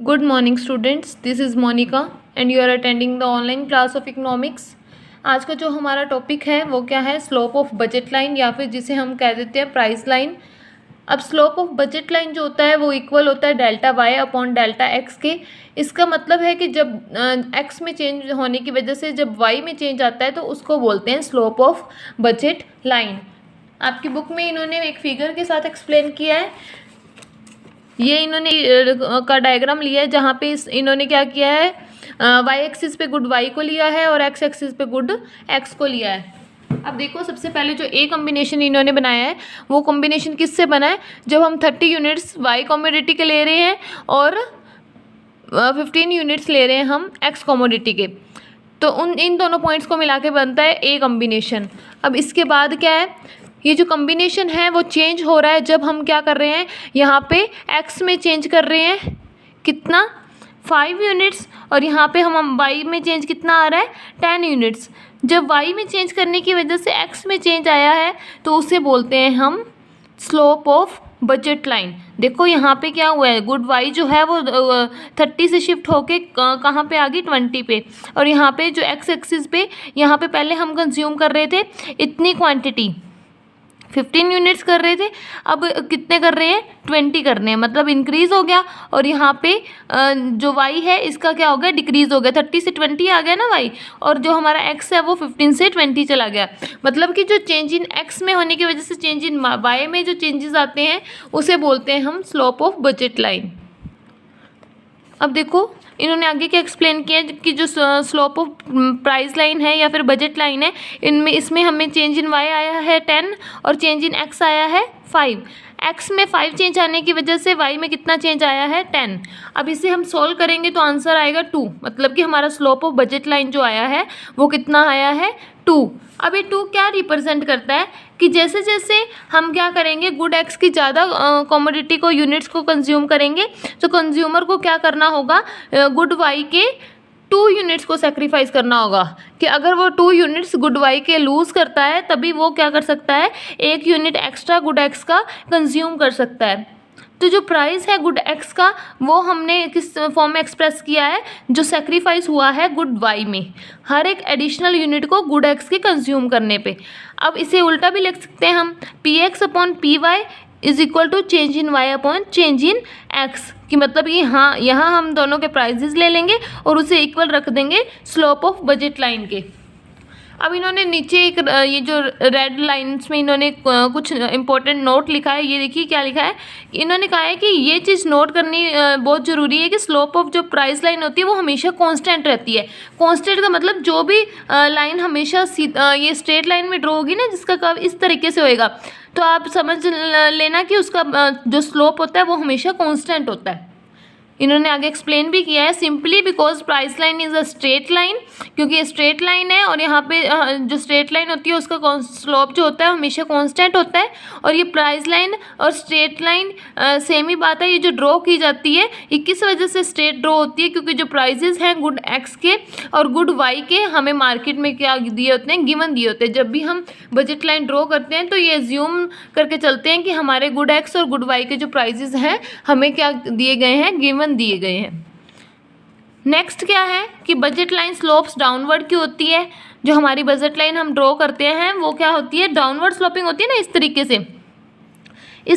Good morning students, this is Monica and you are attending the online class of economics। आज का जो हमारा topic है वो क्या है, स्लोप ऑफ बजट लाइन या फिर जिसे हम कह देते हैं प्राइस लाइन। अब स्लोप ऑफ बजट लाइन जो होता है वो इक्वल होता है delta y upon delta x के। इसका मतलब है कि जब एक्स में चेंज होने की वजह से जब वाई में चेंज आता है तो उसको बोलते हैं स्लोप ऑफ बजट लाइन। आपकी बुक में इन्होंने एक फिगर के साथ एक्सप्लेन किया है। ये इन्होंने का डायग्राम लिया है जहाँ पे इन्होंने क्या किया है, वाई एक्सिस पे गुड वाई को लिया है और एक्स एक्सिस पे गुड एक्स को लिया है। अब देखो, सबसे पहले जो ए कॉम्बिनेशन इन्होंने बनाया है वो कॉम्बिनेशन किससे बना है, जब हम 30 यूनिट्स वाई कॉमोडिटी के ले रहे हैं और 15 यूनिट्स ले रहे हैं हम एक्स कॉमोडिटी के, तो इन दोनों पॉइंट्स को मिला के बनता है ए कॉम्बिनेशन। अब इसके बाद क्या है, ये जो कॉम्बिनेशन है वो चेंज हो रहा है जब हम क्या कर रहे हैं, यहाँ पे एक्स में चेंज कर रहे हैं कितना 5 यूनिट्स और यहाँ पे हम वाई में चेंज कितना आ रहा है 10 यूनिट्स। जब वाई में चेंज करने की वजह से एक्स में चेंज आया है तो उसे बोलते हैं हम स्लोप ऑफ बजट लाइन। देखो यहाँ पे क्या हुआ है, गुड वाई जो है वो 30 से शिफ्ट होके कहाँ पे आ गई 20 पे, और यहाँ पे जो एक्स एक्सिस पे यहाँ पे पहले हम कंज्यूम कर रहे थे इतनी क्वांटिटी 15 यूनिट्स कर रहे थे, अब कितने कर रहे हैं 20 करने हैं, मतलब इंक्रीज़ हो गया। और यहाँ पे जो वाई है इसका क्या हो गया, डिक्रीज़ हो गया, 30 से 20 आ गया ना वाई, और जो हमारा एक्स है वो 15 से 20 चला गया। मतलब कि जो चेंज इन एक्स में होने की वजह से चेंज इन वाई में जो चेंजेस आते हैं उसे बोलते हैं हम स्लोप ऑफ बजट लाइन। अब देखो इन्होंने आगे क्या एक्सप्लेन किया कि जो स्लोप ऑफ प्राइस लाइन है या फिर बजट लाइन है, इसमें हमें चेंज इन वाई आया है 10 और चेंज इन एक्स आया है 5। एक्स में 5 चेंज आने की वजह से वाई में कितना चेंज आया है 10। अब इसे हम सॉल्व करेंगे तो आंसर आएगा 2, मतलब कि हमारा स्लोप ऑफ बजट लाइन जो आया है वो कितना आया है 2। अब ये 2 क्या रिप्रेजेंट करता है कि जैसे जैसे हम क्या करेंगे, गुड एक्स की ज़्यादा कॉमोडिटी को यूनिट्स को कंज्यूम करेंगे तो कंज्यूमर को क्या करना होगा, गुड वाई के 2 यूनिट्स को सेक्रीफाइस करना होगा कि अगर वो 2 यूनिट्स गुड वाई के लूज़ करता है तभी वो क्या कर सकता है, 1 यूनिट एक्स्ट्रा गुड एक्स का कंज्यूम कर सकता है। तो जो प्राइस है गुड एक्स का वो हमने किस फॉर्म में एक्सप्रेस किया है, जो सेक्रीफाइस हुआ है गुड वाई में हर एक एडिशनल यूनिट को गुड एक्स के कंज्यूम करने पे। अब इसे उल्टा भी लिख सकते हैं हम, P x upon P y is equal to change in y upon change in x, कि मतलब कि हाँ यहाँ हम दोनों के प्राइजेस ले लेंगे और उसे इक्वल रख देंगे स्लोप ऑफ बजट लाइन के। अब इन्होंने नीचे एक ये जो रेड लाइंस में इन्होंने कुछ इंपॉर्टेंट नोट लिखा है, ये देखिए क्या लिखा है। इन्होंने कहा है कि ये चीज़ नोट करनी बहुत ज़रूरी है कि स्लोप ऑफ जो प्राइस लाइन होती है वो हमेशा कांस्टेंट रहती है। कांस्टेंट का मतलब जो भी लाइन हमेशा ये स्ट्रेट लाइन में ड्रॉ होगी ना, जिसका कर्व इस तरीके से होएगा, तो आप समझ लेना कि उसका जो स्लोप होता है वो हमेशा कॉन्स्टेंट होता है। इन्होंने आगे एक्सप्लेन भी किया है, simply because price line is a straight line, क्योंकि ये स्ट्रेट लाइन है और यहाँ पे जो स्ट्रेट लाइन होती है उसका स्लोप जो होता है हमेशा कांस्टेंट होता है। और ये प्राइस लाइन और स्ट्रेट लाइन सेम ही बात है। ये जो ड्रॉ की जाती है ये किस वजह से स्ट्रेट ड्रॉ होती है, क्योंकि जो प्राइजेस हैं गुड एक्स के और गुड वाई के हमें मार्केट में क्या दिए होते हैं, गिवन दिए होते हैं। जब भी हम बजट लाइन ड्रॉ करते हैं तो ये एज्यूम करके चलते हैं कि हमारे गुड एक्स और गुड वाई के जो प्राइजेस हैं हमें क्या दिए गए हैं, गिवन दिए गए हैं। नेक्स्ट क्या है कि बजट लाइन स्लोप्स डाउनवर्ड की होती है। जो हमारी बजट लाइन हम ड्रॉ करते हैं वो क्या होती है, डाउनवर्ड स्लोपिंग होती है ना, इस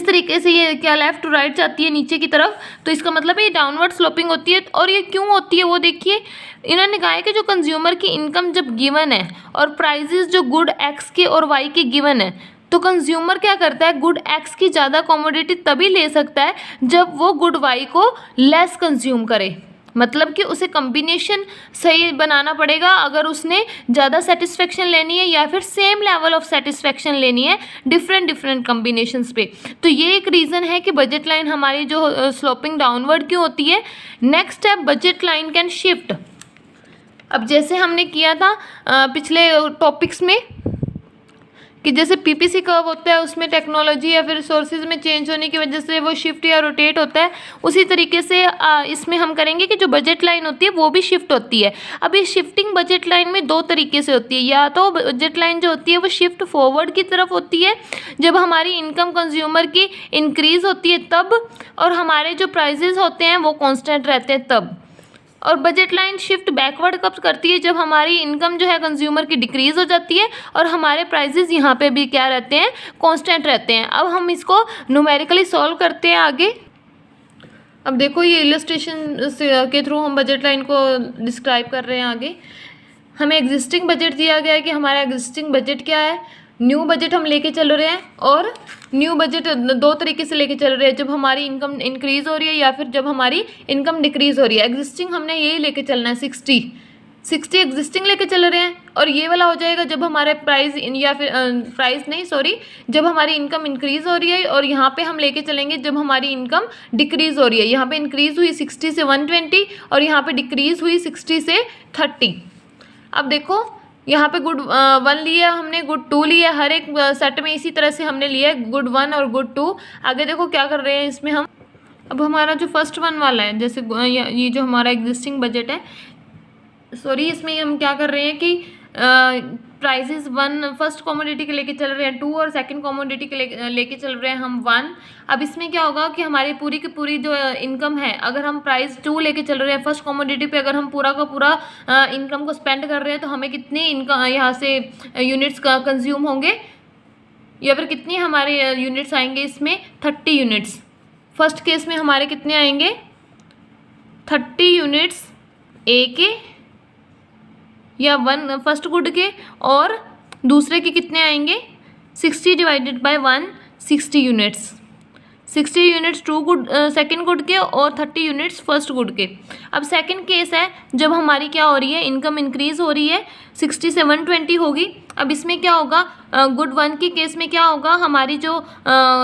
तरीके से ये क्या लेफ्ट टू राइट जाती है नीचे की तरफ, तो इसका मतलब है ये डाउनवर्ड स्लोपिंग होती है। और ये क्यों होती है वो देखिए, इन्होंने कहा है कि जो कंज्यूमर की इनकम जब गिवन है और प्राइजेस जो गुड एक्स के और वाई के गिवन है, तो कंज्यूमर क्या करता है, गुड एक्स की ज़्यादा कॉमोडिटी तभी ले सकता है जब वो गुड वाई को लेस कंज्यूम करे। मतलब कि उसे कॉम्बिनेशन सही बनाना पड़ेगा अगर उसने ज़्यादा सेटिस्फेक्शन लेनी है या फिर सेम लेवल ऑफ सेटिस्फेक्शन लेनी है डिफरेंट कॉम्बिनेशंस पे। तो ये एक रीज़न है कि बजट लाइन हमारी जो स्लोपिंग डाउनवर्ड क्यों होती है। नेक्स्ट है बजट लाइन कैन शिफ्ट। अब जैसे हमने किया था पिछले टॉपिक्स में कि जैसे पीपीसी कर्व होता है उसमें टेक्नोलॉजी या फिर रिसोर्सेज में चेंज होने की वजह से वो शिफ्ट या रोटेट होता है, उसी तरीके से इसमें हम करेंगे कि जो बजट लाइन होती है वो भी शिफ्ट होती है। अब ये शिफ्टिंग बजट लाइन में दो तरीके से होती है, या तो बजट लाइन जो होती है वो शिफ्ट फॉरवर्ड की तरफ होती है जब हमारी इनकम कंज्यूमर की इंक्रीज़ होती है तब, और हमारे जो प्राइजेस होते हैं वो कांस्टेंट रहते हैं तब। और बजट लाइन शिफ्ट बैकवर्ड कब करती है, जब हमारी इनकम जो है कंज्यूमर की डिक्रीज़ हो जाती है और हमारे प्राइजेस यहाँ पे भी क्या रहते हैं, कांस्टेंट रहते हैं। अब हम इसको न्यूमेरिकली सॉल्व करते हैं आगे। अब देखो ये इलस्ट्रेशन के थ्रू हम बजट लाइन को डिस्क्राइब कर रहे हैं आगे। हमें एग्जिस्टिंग बजट दिया गया है कि हमारा एग्जिस्टिंग बजट क्या है, न्यू बजट हम लेके चल रहे हैं, और न्यू बजट दो तरीके से लेके चल रहे हैं, जब हमारी इनकम इंक्रीज़ हो रही है या फिर जब हमारी इनकम डिक्रीज़ हो रही है। एग्जिस्टिंग हमने यही लेके चलना है, 60 एग्जिस्टिंग लेके चल रहे हैं, और ये वाला हो जाएगा जब हमारे प्राइस या फिर जब हमारी इनकम इंक्रीज़ हो रही है, और यहाँ पे हम लेके चलेंगे जब हमारी इनकम डिक्रीज़ हो रही है। यहाँ पे इंक्रीज़ हुई 60 से 120 और यहाँ पे डिक्रीज़ हुई 60 से 30। अब देखो यहाँ पे गुड 1 लिया हमने, गुड 2 लिया, हर एक सेट में इसी तरह से हमने लिया है गुड 1 और गुड 2। आगे देखो क्या कर रहे हैं इसमें हम। अब हमारा जो फर्स्ट वन वाला है, जैसे ये जो हमारा एग्जिस्टिंग बजट है, इसमें हम क्या कर रहे हैं कि प्राइसेस 1 फर्स्ट कमोडिटी के लेके चल रहे हैं 2 और सेकंड कमोडिटी के लेके चल रहे हैं हम 1। अब इसमें क्या होगा कि हमारी पूरी की पूरी जो इनकम है, अगर हम प्राइस 2 लेके चल रहे हैं फर्स्ट कमोडिटी पे, अगर हम पूरा का पूरा इनकम को स्पेंड कर रहे हैं तो हमें कितनी इनकम यहाँ से यूनिट्स का कंज्यूम होंगे, या फिर कितनी हमारे यूनिट्स आएंगे इसमें, 30 यूनिट्स। फर्स्ट केस में हमारे कितने आएंगे, 30 यूनिट्स ए के या 1 फर्स्ट गुड के, और दूसरे के कितने आएंगे, 60 divided by 1 60 units. 60 units second good के और 30 यूनिट्स फर्स्ट गुड के। अब सेकंड केस है जब हमारी क्या हो रही है, इनकम इंक्रीज़ हो रही है, 60 से 120 होगी। अब इसमें क्या होगा, गुड 1 के केस में क्या होगा, हमारी जो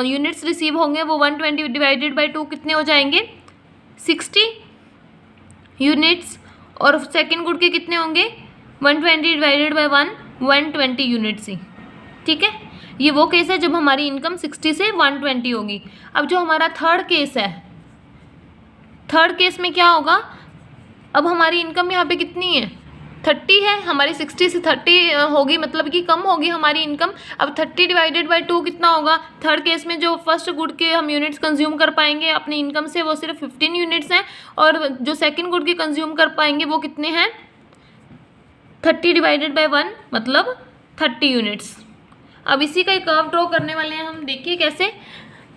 यूनिट्स रिसीव होंगे वो 120 डिवाइडेड बाई 2 कितने हो जाएंगे, 60 यूनिट्स, और सेकंड गुड के कितने होंगे, 120 डिवाइडेड बाई 1 120 यूनिट्स ही। ठीक है, ये वो केस है जब हमारी इनकम 60 से 120 होगी। अब जो हमारा थर्ड केस है, थर्ड केस में क्या होगा, अब हमारी इनकम यहाँ पे कितनी है, 30 है, हमारी 60 से 30 होगी, मतलब कि कम होगी हमारी इनकम। अब 30 डिवाइडेड बाई 2 कितना होगा, थर्ड केस में जो फर्स्ट गुड के हम यूनिट्स कंज्यूम कर पाएंगे अपनी इनकम से वो सिर्फ 15 यूनिट्स हैं, और जो सेकंड गुड के कंज्यूम कर पाएंगे वो कितने हैं, 30 डिवाइडेड बाई 1 मतलब 30 यूनिट्स। अब इसी का एक कर्व ड्रॉ करने वाले हैं हम, देखिए कैसे।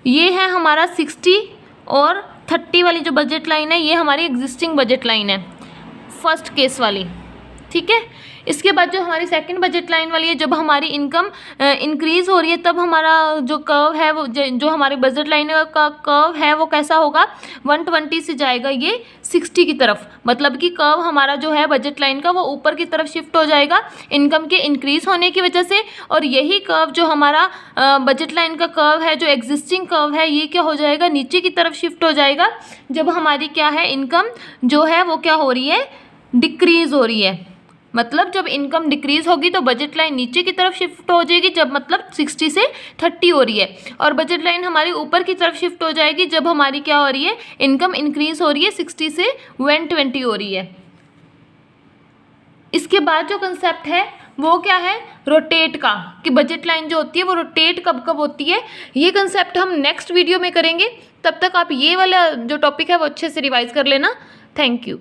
ये है हमारा 60 और 30 वाली जो बजट लाइन है, ये हमारी एग्जिस्टिंग बजट लाइन है फर्स्ट केस वाली। ठीक है, इसके बाद जो हमारी सेकंड बजट लाइन वाली है, जब हमारी इनकम इंक्रीज़ हो रही है तब हमारा जो कर्व है वो जो हमारी बजट लाइन का कर्व है वो कैसा होगा, 120 से जाएगा ये 60 की तरफ, मतलब कि कर्व हमारा जो है बजट लाइन का वो ऊपर की तरफ शिफ्ट हो जाएगा इनकम के इंक्रीज़ होने की वजह से। और यही कर्व जो हमारा बजट लाइन का कर्व है, जो एग्जिस्टिंग कर्व है, ये क्या हो जाएगा, नीचे की तरफ शिफ्ट हो जाएगा जब हमारी क्या है, इनकम जो है वो क्या हो रही है, डिक्रीज़ हो रही है। मतलब जब इनकम डिक्रीज़ होगी तो बजट लाइन नीचे की तरफ शिफ्ट हो जाएगी, जब मतलब 60 से 30 हो रही है, और बजट लाइन हमारी ऊपर की तरफ शिफ्ट हो जाएगी जब हमारी क्या हो रही है, इनकम इंक्रीज़ हो रही है, 60 से 120 हो रही है। इसके बाद जो कंसेप्ट है वो क्या है, रोटेट का, कि बजट लाइन जो होती है वो रोटेट कब कब होती है। ये कंसेप्ट हम नेक्स्ट वीडियो में करेंगे, तब तक आप ये वाला जो टॉपिक है वो अच्छे से रिवाइज कर लेना। Thank you.